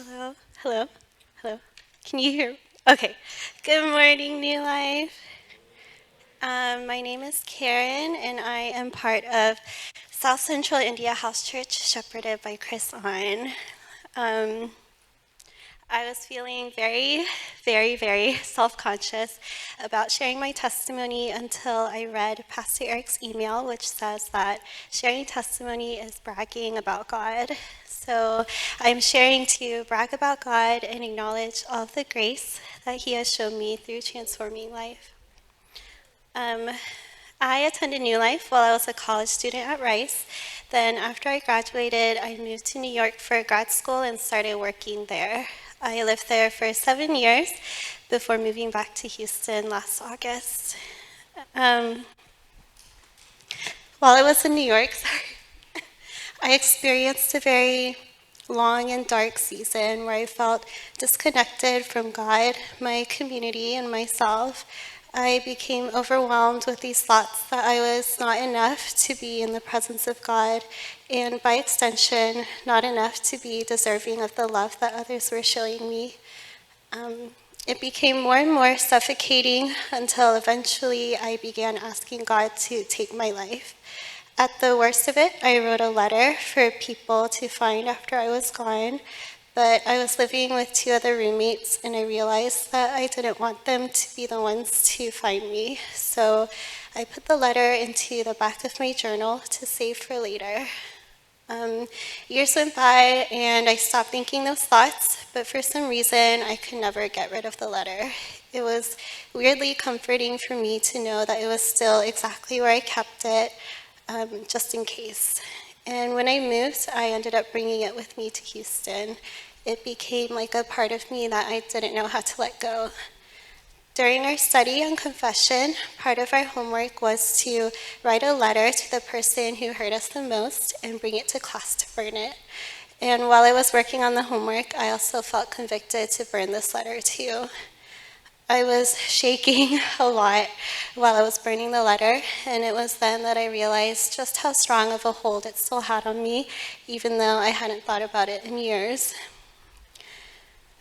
Hello, hello, hello. Can you hear? Okay. Good morning, New Life. My name is Karen, and I am part of South Central India House Church, shepherded by Chris On. Um, I was feeling very self-conscious about sharing my testimony until I read Pastor Eric's email, which says that sharing testimony is bragging about God. So I'm sharing to brag about God and acknowledge all of the grace that He has shown me through transforming life. I attended New Life while I was a college student at Rice. Then, after I graduated, I moved to New York for grad school and started working there. I lived there for 7 years before moving back to Houston last August. Um, while I was in New York, I experienced a very long and dark season where I felt disconnected from God, my community, and myself. I became overwhelmed with these thoughts that I was not enough to be in the presence of God, and by extension, not enough to be deserving of the love that others were showing me. It became more and more suffocating until eventually I began asking God to take my life. At the worst of it, I wrote a letter for people to find after I was gone, but I was living with 2 other roommates, and I realized that I didn't want them to be the ones to find me. So I put the letter into the back of my journal to save for later. Years went by, and I stopped thinking those thoughts, but for some reason, I could never get rid of the letter. It was weirdly comforting for me to know that it was still exactly where I kept it, just in case. And when I moved, I ended up bringing it with me to Houston. It became like a part of me that I didn't know how to let go. During our study on confession, part of our homework was to write a letter to the person who hurt us the most and bring it to class to burn it. And while I was working on the homework, I also felt convicted to burn this letter too. I was shaking a lot while I was burning the letter, and it was then that I realized just how strong of a hold it still had on me, even though I hadn't thought about it in years.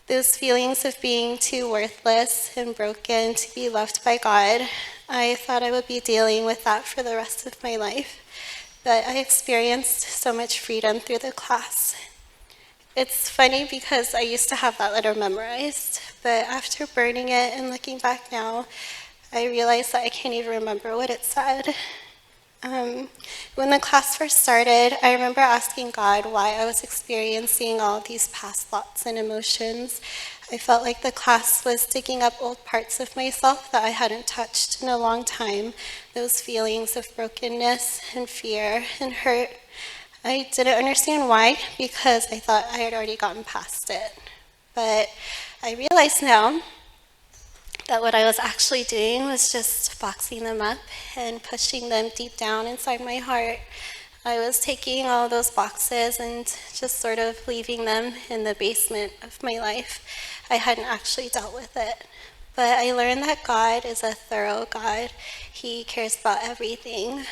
Those feelings of being too worthless and broken to be loved by God, I thought I would be dealing with that for the rest of my life, but I experienced so much freedom through the class. It's funny because I used to have that letter memorized, but after burning it and looking back now, I realized that I can't even remember what it said. When the class first started, I remember asking God why I was experiencing all of these past thoughts and emotions. I felt like the class was digging up old parts of myself that I hadn't touched in a long time, those feelings of brokenness and fear and hurt. I didn't understand why, because I thought I had already gotten past it. But I realize now that what I was actually doing was just boxing them up and pushing them deep down inside my heart. I was taking all those boxes and just sort of leaving them in the basement of my life. I hadn't actually dealt with it. But I learned that God is a thorough God. He cares about everything.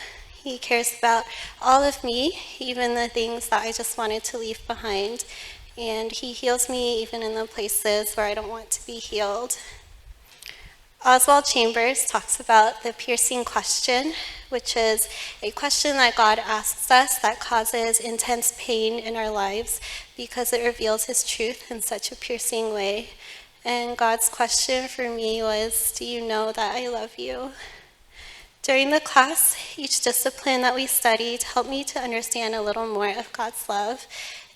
He cares about all of me, even the things that I just wanted to leave behind. And He heals me even in the places where I don't want to be healed. Oswald Chambers talks about the piercing question, which is a question that God asks us that causes intense pain in our lives because it reveals His truth in such a piercing way. And God's question for me was, do you know that I love you? During the class, each discipline that we studied helped me to understand a little more of God's love.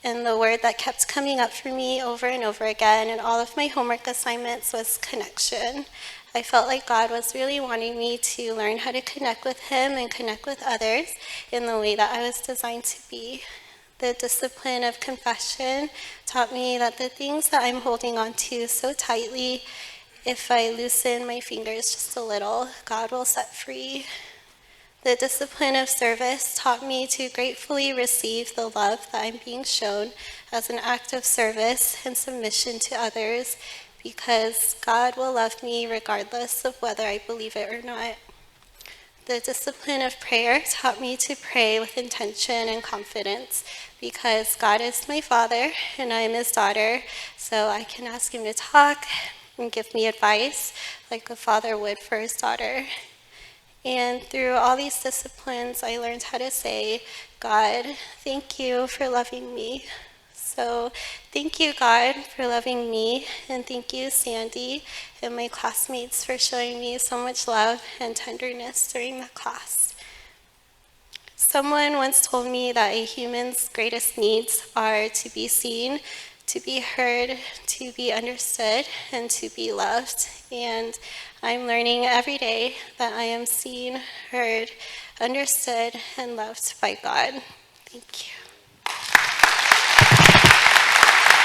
And the word that kept coming up for me over and over again in all of my homework assignments was connection. I felt like God was really wanting me to learn how to connect with Him and connect with others in the way that I was designed to be. The discipline of confession taught me that the things that I'm holding on to so tightly, if I loosen my fingers just a little, God will set free. The discipline of service taught me to gratefully receive the love that I'm being shown as an act of service and submission to others, because God will love me regardless of whether I believe it or not. The discipline of prayer taught me to pray with intention and confidence because God is my Father and I am His daughter, so I can ask Him to talk and give me advice like a father would for his daughter. And through all these disciplines, I learned how to say, God, thank you for loving me. So thank you, God, for loving me, and thank you, Sandy, and my classmates for showing me so much love and tenderness during the class. Someone once told me that a human's greatest needs are to be seen, to be heard, to be understood, and to be loved. And I'm learning every day that I am seen, heard, understood, and loved by God. Thank you.